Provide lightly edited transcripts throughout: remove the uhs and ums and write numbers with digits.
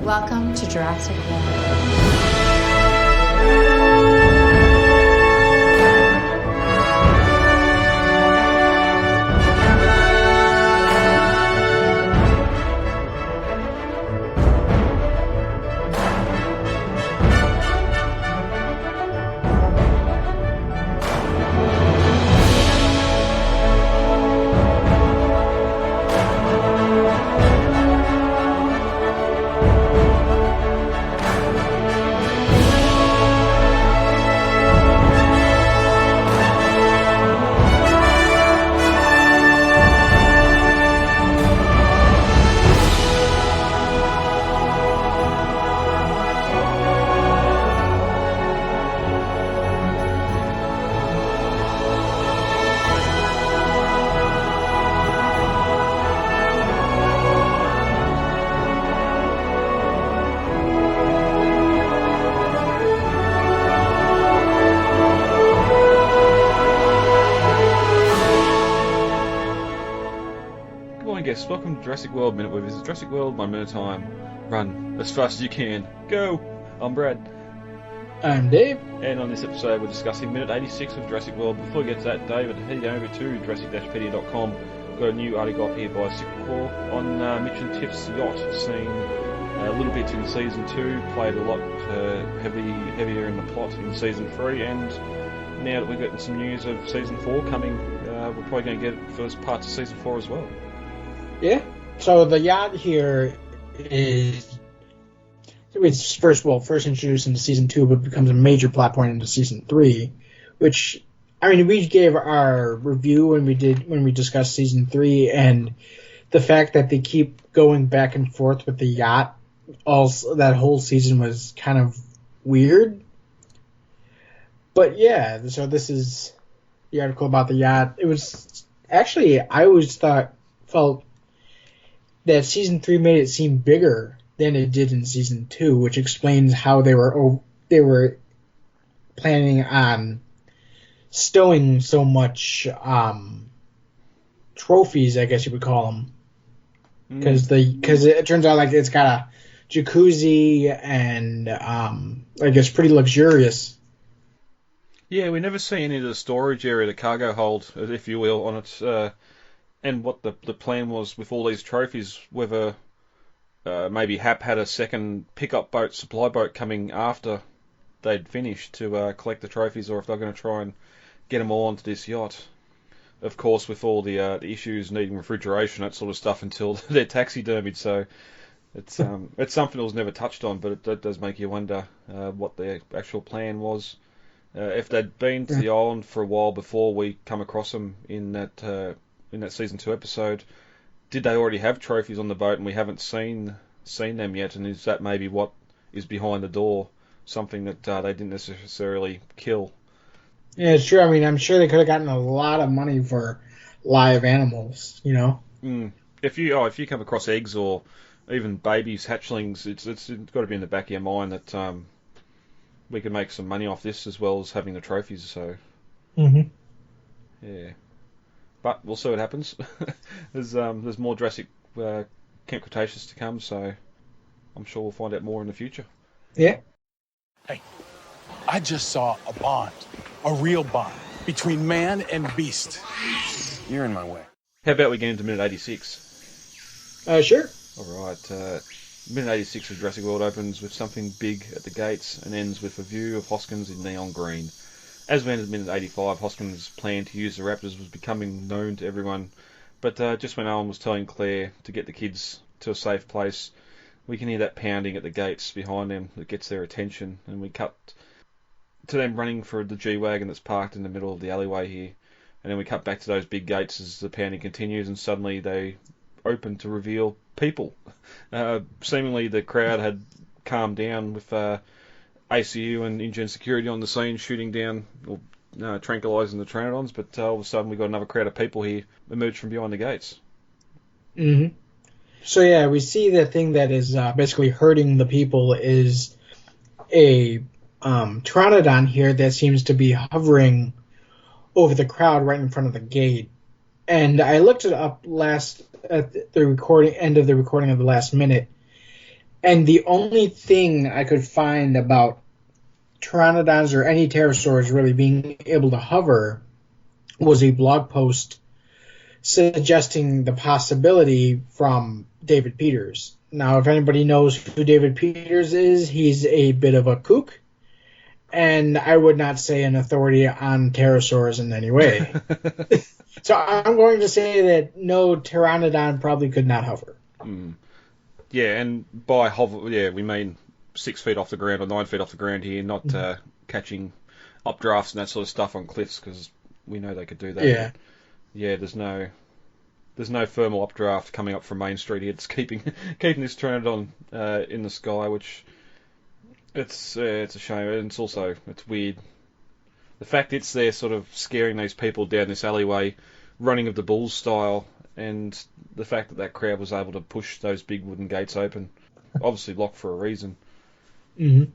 Welcome to Jurassic World. Welcome to Jurassic World Minute, where Visit Jurassic World 1 minute time. Run as fast as you can. Go! I'm Brad. I'm Dave. And on this episode we're discussing Minute 86 of Jurassic World. Before we get to that, David, head over to Jurassic-Pedia.com. We've got a new article up here by Sickle on Mitch and Tiff's Yacht, seen little bits in Season 2, played a lot heavier in the plot in Season 3, and now that we've got some news of Season 4 coming, we're probably going to get first parts of Season 4 as well. Yeah. So the yacht here it's first introduced into Season 2, but becomes a major plot point into Season 3, which, I mean, we gave our review when we discussed Season 3, and the fact that they keep going back and forth with the yacht also that whole season was kind of weird. But yeah, so this is the article about the yacht. It was actually, I always felt that Season 3 made it seem bigger than it did in Season 2, which explains how they were planning on stowing so much trophies, I guess you would call them. Because it turns out like it's got a jacuzzi and I guess pretty luxurious. Yeah, we never see any of the storage area, the cargo hold, if you will, on it. And what the plan was with all these trophies, whether maybe Hap had a second pickup boat, supply boat coming after they'd finished to collect the trophies, or if they're going to try and get them all onto this yacht. Of course, with all the issues needing refrigeration, that sort of stuff, until they're taxidermied, so it's something that was never touched on, but it does make you wonder what their actual plan was. If they'd been to the island for a while before we come across them in that Season 2 episode, did they already have trophies on the boat and we haven't seen them yet? And is that maybe what is behind the door? Something that they didn't necessarily kill? Yeah, it's true. I mean, I'm sure they could have gotten a lot of money for live animals, you know? If you come across eggs or even babies, hatchlings, it's got to be in the back of your mind that we can make some money off this as well as having the trophies, so... Mm-hmm. Yeah. But we'll see what happens. There's more Jurassic Camp Cretaceous to come, so I'm sure we'll find out more in the future. Yeah. Hey, I just saw a bond, a real bond, between man and beast. You're in my way. How about we get into Minute 86? Sure. Alright, Minute 86 of Jurassic World opens with something big at the gates and ends with a view of Hoskins in neon green. As we entered Minute 85, Hoskins' plan to use the Raptors was becoming known to everyone, but just when Owen was telling Claire to get the kids to a safe place, we can hear that pounding at the gates behind them that gets their attention, and we cut to them running for the G-Wagon that's parked in the middle of the alleyway here, and then we cut back to those big gates as the pounding continues, and suddenly they open to reveal people. Seemingly the crowd had calmed down with... ACU and InGen security on the scene shooting down or tranquilising the Pteranodons, but all of a sudden we've got another crowd of people here emerge from behind the gates. Mm-hmm. So yeah, we see the thing that is basically hurting the people is a Pteranodon here that seems to be hovering over the crowd right in front of the gate. And I looked it up at the end of the recording of the last minute, And the only thing I could find about pteranodons or any pterosaurs really being able to hover was a blog post suggesting the possibility from David Peters. Now, if anybody knows who David Peters is, he's a bit of a kook, and I would not say an authority on pterosaurs in any way. So I'm going to say that no, pteranodon probably could not hover. Yeah, and by hover, yeah, we mean 6 feet off the ground or 9 feet off the ground here, not catching updrafts and that sort of stuff on cliffs, because we know they could do that. Yeah. But yeah, there's no thermal updraft coming up from Main Street here. It's keeping this pteranodon in the sky, which it's a shame. And it's weird. The fact it's there sort of scaring these people down this alleyway, running of the bulls style, and the fact that crowd was able to push those big wooden gates open, obviously locked for a reason. Mm-hmm.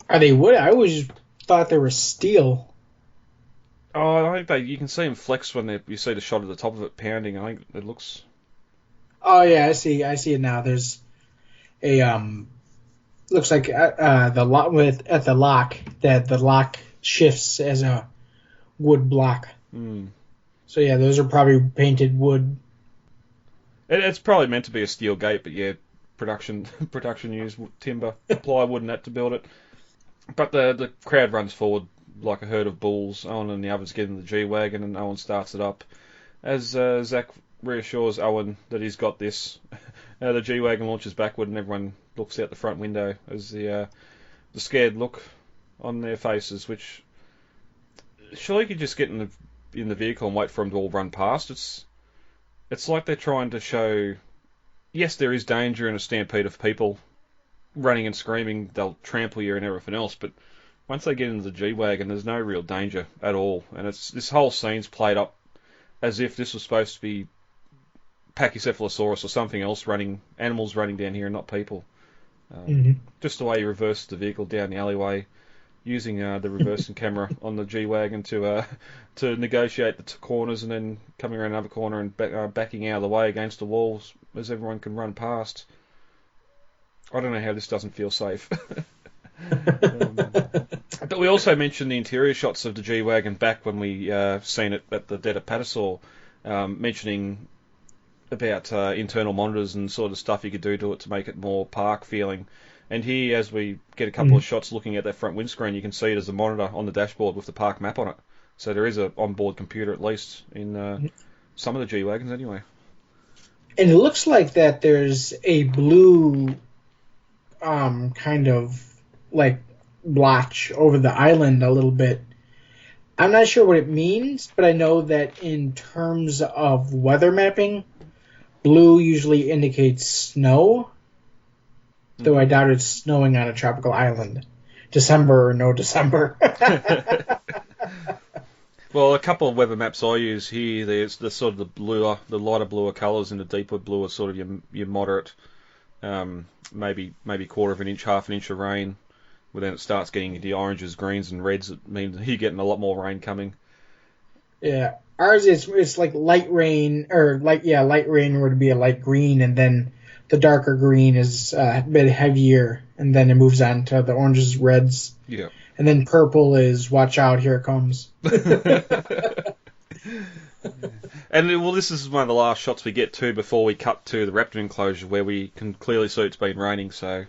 Are they wood? I always thought they were steel. Oh, I think you can see them flex when you see the shot at the top of it pounding. I think it looks... Oh yeah, I see it now. There's a looks like the lock that the lock shifts as a wood block. So yeah, those are probably painted wood. It's probably meant to be a steel gate, but yeah, production used timber, plywood and that to build it. But the crowd runs forward like a herd of bulls. Owen and the others get in the G-Wagon, and Owen starts it up. As Zach reassures Owen that he's got this, the G-Wagon launches backward, and everyone looks out the front window as the scared look on their faces, which surely you could just get in the vehicle and wait for them to all run past. It's like they're trying to show, yes, there is danger in a stampede of people running and screaming, they'll trample you and everything else, but once they get into the G-Wagon, there's no real danger at all. And this whole scene's played up as if this was supposed to be Pachycephalosaurus or something else animals running down here and not people. Just the way you reverse the vehicle down the alleyway, using the reversing camera on the G-Wagon to negotiate the corners, and then coming around another corner and backing out of the way against the walls as everyone can run past. I don't know how this doesn't feel safe. But we also mentioned the interior shots of the G-Wagon back when we seen it at the Dead of Patasaur, mentioning about internal monitors and sort of stuff you could do to it to make it more park feeling. And here, as we get a couple of shots looking at that front windscreen, you can see it as a monitor on the dashboard with the park map on it. So there is an onboard computer, at least, in some of the G-Wagons anyway. And it looks like that there's a blue kind of like blotch over the island a little bit. I'm not sure what it means, but I know that in terms of weather mapping, blue usually indicates snow, though I doubt it's snowing on a tropical island. December or no December. Well, a couple of weather maps I use here, there's the sort of the lighter bluer colours, and the deeper blue are sort of your moderate, maybe quarter of an inch, half an inch of rain. Well, then it starts getting into the oranges, greens, and reds. It means you're getting a lot more rain coming. Yeah, ours it's like light rain, or light rain would be a light green, and then the darker green is a bit heavier, and then it moves on to the oranges, reds. Yeah. And then purple is watch out, here it comes. And well, this is one of the last shots we get to before we cut to the Raptor enclosure, where we can clearly see it's been raining. So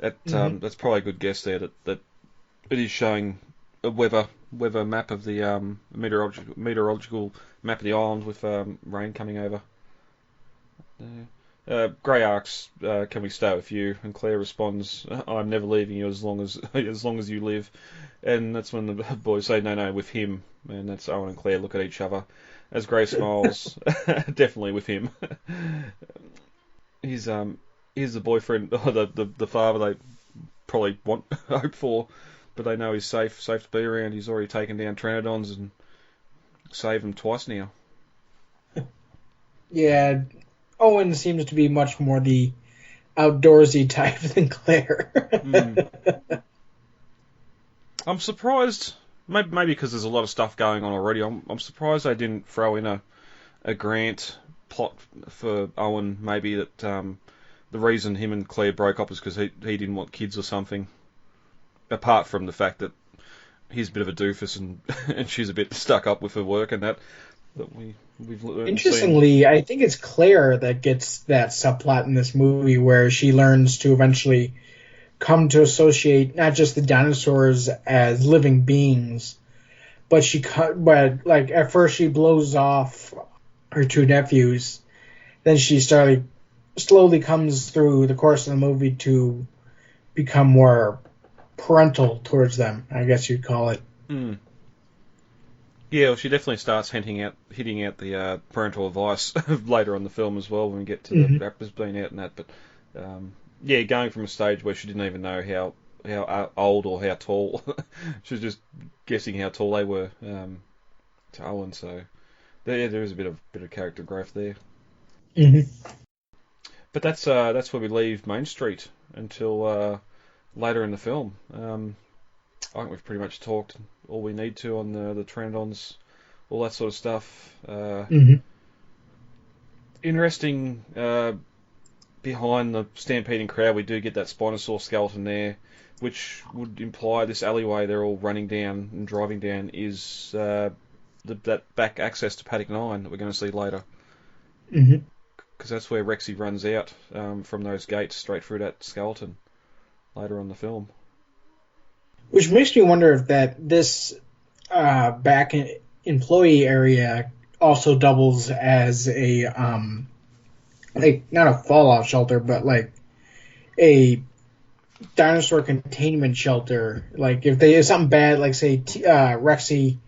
that's probably a good guess there that it is showing a weather map of the meteorological map of the island with rain coming over. Grey asks, "Can we stay with you?" And Claire responds, "I'm never leaving you as long as you live." And that's when the boys say, "No, with him." And that's Owen and Claire look at each other as Grey smiles. Definitely with him. He's the boyfriend, or the father they probably hope for, but they know he's safe to be around. He's already taken down pteranodons and saved them twice now. Yeah. Owen seems to be much more the outdoorsy type than Claire. I'm surprised, maybe because there's a lot of stuff going on already. I'm surprised they didn't throw in a grant plot for Owen, maybe that the reason him and Claire broke up was because he didn't want kids or something. Apart from the fact that he's a bit of a doofus and she's a bit stuck up with her work and that we've learned. Interestingly, I think it's Claire that gets that subplot in this movie where she learns to eventually come to associate not just the dinosaurs as living beings, but at first she blows off her two nephews, then she slowly comes through the course of the movie to become more parental towards them, I guess you'd call it. Mm. Yeah, well, she definitely starts hitting out the parental advice later on in the film as well when we get to the Raptors being out and that. But going from a stage where she didn't even know how old or how tall, she was just guessing how tall they were to Owen. So there is a bit of character growth there. Mm-hmm. But that's where we leave Main Street until later in the film. I think we've pretty much talked all we need to on the Pteranodons, all that sort of stuff. Interesting, behind the stampeding crowd, we do get that Spinosaurus skeleton there, which would imply this alleyway they're all running down and driving down is that back access to Paddock 9 that we're going to see later. Because that's where Rexy runs out from those gates straight through that skeleton later on the film. Which makes me wonder if this back employee area also doubles as a not a fallout shelter, but like a dinosaur containment shelter. Like if something bad, like say Rexy,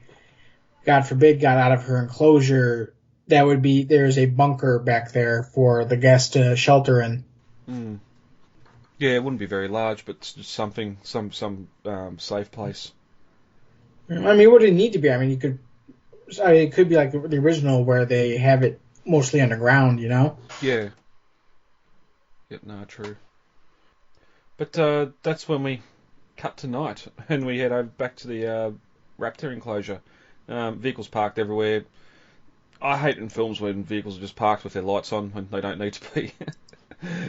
God forbid, got out of her enclosure, there's a bunker back there for the guests to shelter in. Mm. Yeah, it wouldn't be very large, but just something, some safe place. I mean, it wouldn't need to be. I mean, it could be like the original where they have it mostly underground, you know? Yeah. Yep, no, true. But that's when we cut to night, and we head over back to the Raptor enclosure. Vehicles parked everywhere. I hate in films when vehicles are just parked with their lights on when they don't need to be.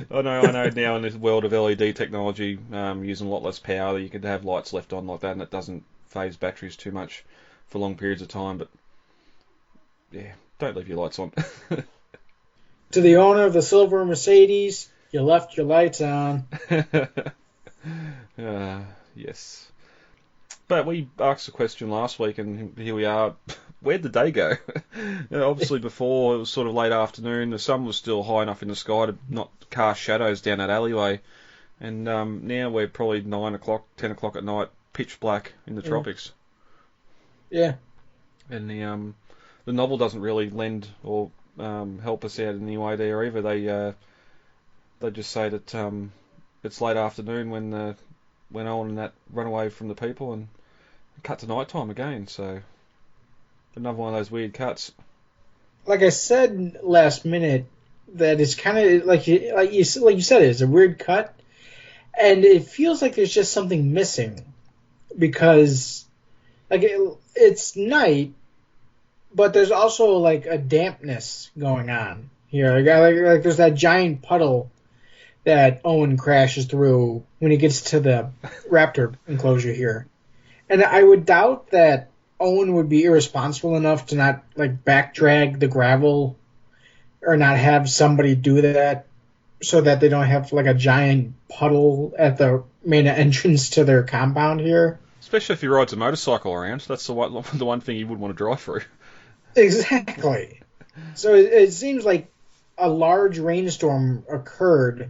I know now in this world of LED technology, using a lot less power, you could have lights left on like that and it doesn't phase batteries too much for long periods of time, but yeah, don't leave your lights on. To the owner of the silver Mercedes, you left your lights on. Yes. But we asked a question last week and here we are. Where'd the day go? Obviously before, it was sort of late afternoon, the sun was still high enough in the sky to not cast shadows down that alleyway. And now we're probably 9 o'clock, 10 o'clock at night, pitch black in the tropics. Yeah. And the novel doesn't really lend or help us out in any way there either. They just say that it's late afternoon when Owen and that run away from the people and cut to night time again, so another one of those weird cuts. Like I said last minute, that it's kind of like you said, it's a weird cut, and it feels like there's just something missing because like it's night, but there's also like a dampness going on here. Like there's that giant puddle that Owen crashes through when he gets to the Raptor enclosure here, and I would doubt that Owen would be irresponsible enough to not like back drag the gravel or not have somebody do that so that they don't have like a giant puddle at the main entrance to their compound here. Especially if he rides a motorcycle around. That's the one thing you would want to drive through. Exactly. So it seems like a large rainstorm occurred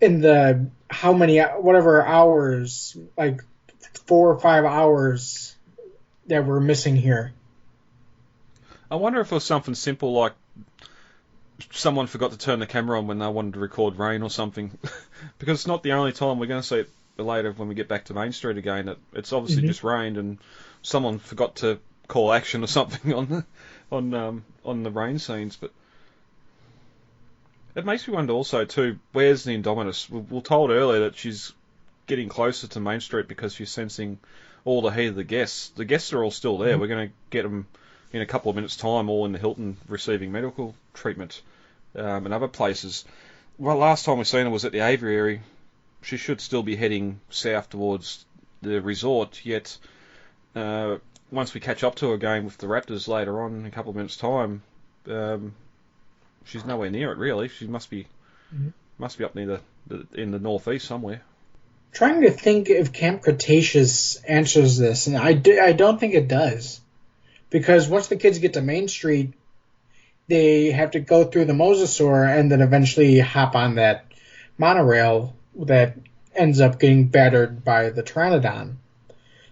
in the whatever hours, like 4 or 5 hours that we're missing here. I wonder if it was something simple like someone forgot to turn the camera on when they wanted to record rain or something. Because it's not the only time we're going to see it later when we get back to Main Street again. It's obviously just rained and someone forgot to call action or something on the rain scenes. But it makes me wonder also too, where's the Indominus? We're told earlier that she's getting closer to Main Street because she's sensing all the heat of the guests. The guests are all still there. We're going to get them in a couple of minutes' time, all in the Hilton receiving medical treatment and other places. Well, last time we seen her was at the aviary. She should still be heading south towards the resort, yet once we catch up to her again with the Raptors later on in a couple of minutes' time, she's nowhere near it really. She must be up near in the northeast somewhere. Trying to think if Camp Cretaceous answers this, and I don't think it does. Because once the kids get to Main Street, they have to go through the mosasaur and then eventually hop on that monorail that ends up getting battered by the Pteranodon.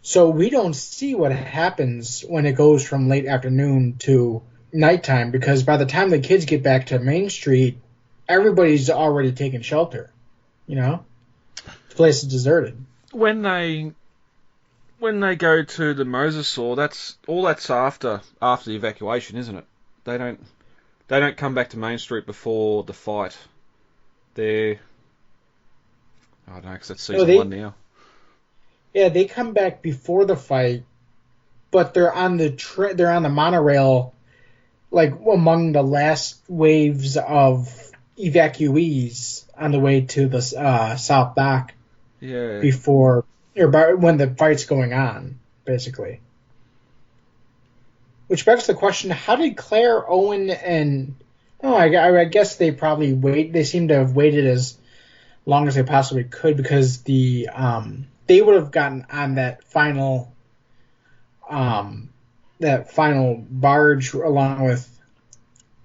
So we don't see what happens when it goes from late afternoon to nighttime, because by the time the kids get back to Main Street, everybody's already taken shelter. You know? The place is deserted. When they go to the mosasaur, that's after the evacuation, isn't it? They don't come back to Main Street before the fight. I don't know, because that's season 1 now. Yeah, they come back before the fight, but they're on the monorail, like among the last waves of evacuees on the way to the South Dock. Yeah. When the fight's going on, basically. Which begs the question: how did Claire, Owen, and I guess they probably They seem to have waited as long as they possibly could, because they would have gotten on that final barge along with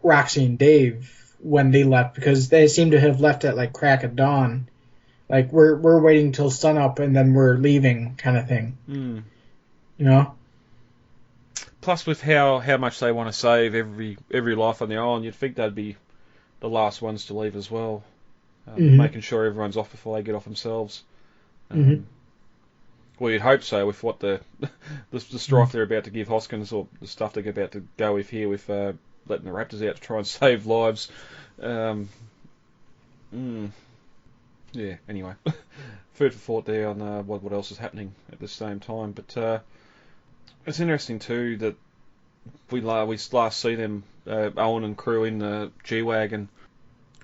Roxy and Dave when they left, because they seem to have left at like crack of dawn. Like we're waiting till sunup and then we're leaving, kind of thing. Mm. You know. Plus, with how much they want to save every life on the island, you'd think they'd be the last ones to leave as well, making sure everyone's off before they get off themselves. Well, you'd hope so, with what the strife they're about to give Hoskins, or the stuff they're about to go with here, with letting the Raptors out to try and save lives. Yeah. Anyway, food for thought there on what else is happening at the same time. But it's interesting too that we last see them, Owen and crew, in the G-Wagon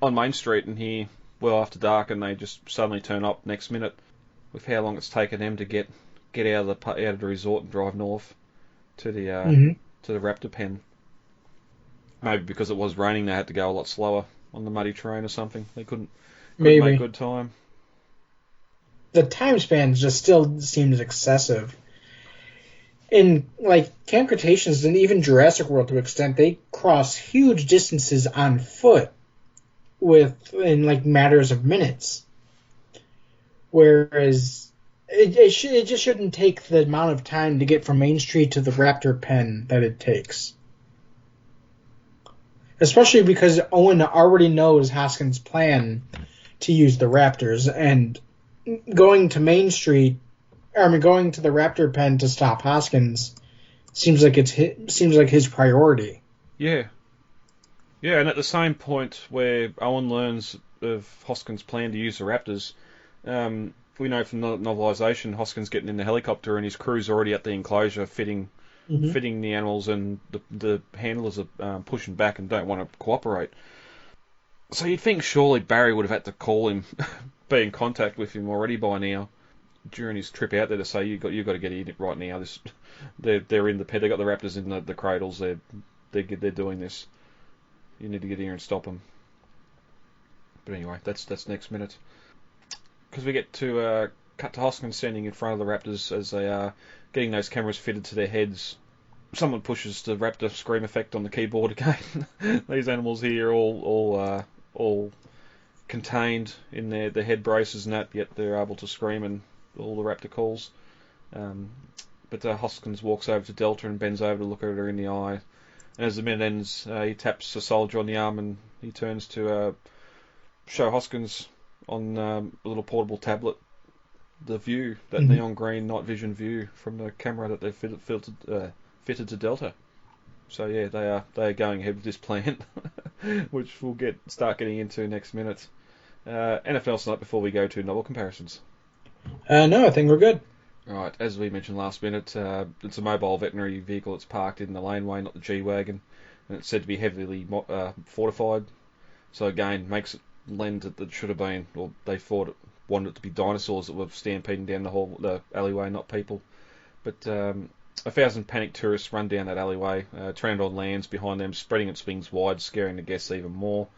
on Main Street, and here well after dark, and they just suddenly turn up next minute. With how long it's taken them to get out of the resort and drive north to the Raptor pen. Maybe because it was raining, they had to go a lot slower on the muddy terrain or something. They couldn't make good time. The time span just still seems excessive. In like Camp Cretaceous and even Jurassic World, to an extent, they cross huge distances on foot in like matters of minutes. Whereas it just shouldn't take the amount of time to get from Main Street to the Raptor pen that it takes. Especially because Owen already knows Hoskins' plan to use the Raptors, and going to the Raptor pen to stop Hoskins seems like his priority. Yeah, and at the same point where Owen learns of Hoskins' plan to use the Raptors, we know from the novelisation, Hoskins getting in the helicopter and his crew's already at the enclosure fitting the animals, and the handlers are pushing back and don't want to cooperate. So you'd think surely Barry would have had to call him, be in contact with him already by now during his trip out there to say you've got to get in right now. They're in the pen. They got the Raptors in the cradles. They're doing this. You need to get here and stop them. But anyway, that's next minute. Because we get to cut to Hoskins standing in front of the Raptors as they are getting those cameras fitted to their heads. Someone pushes the Raptor scream effect on the keyboard again. These animals here all contained in their head braces and that, yet they're able to scream and all the Raptor calls. But Hoskins walks over to Delta and bends over to look at her in the eye. And as the minute ends, he taps a soldier on the arm and he turns to show Hoskins on a little portable tablet the view, that neon green night vision view from the camera that they've fitted to Delta. So yeah, they are going ahead with this plan, which we'll start getting into next minute. Anything else tonight before we go to novel comparisons? No, I think we're good. Right, as we mentioned last minute, it's a mobile veterinary vehicle that's parked in the laneway, not the G-Wagon, and it's said to be heavily fortified. So again, makes it lens that should have been, or they wanted it to be dinosaurs that were stampeding down the alleyway, not people. But 1,000 panicked tourists run down that alleyway. Pteranodon lands behind them, spreading its wings wide, scaring the guests even more.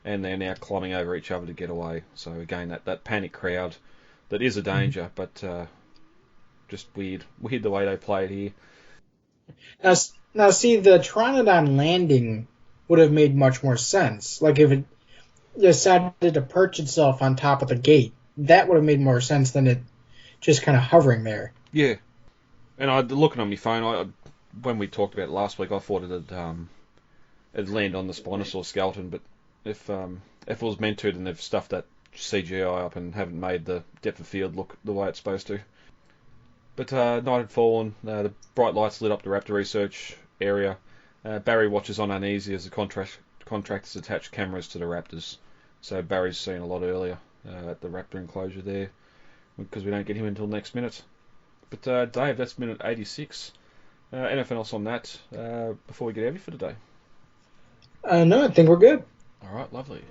And they're now climbing over each other to get away. So again, that panic crowd that is a danger, but just weird the way they play it here. Now, see, the Pteranodon landing would have made much more sense. Like if it decided to perch itself on top of the gate, that would have made more sense than it just kind of hovering there. Yeah, and looking on my phone, when we talked about it last week, I thought it'd land on the Spinosaurus skeleton, but if it was meant to, then they've stuffed that CGI up and haven't made the depth of field look the way it's supposed to. But night had fallen, the bright lights lit up the Raptor research area. Barry watches on uneasy as the contractors attach cameras to the Raptors. So Barry's seen a lot earlier at the Raptor enclosure there, because we don't get him until next minute. But Dave, that's minute 86. Anything else on that before we get out of here for today? No, I think we're good. All right, lovely.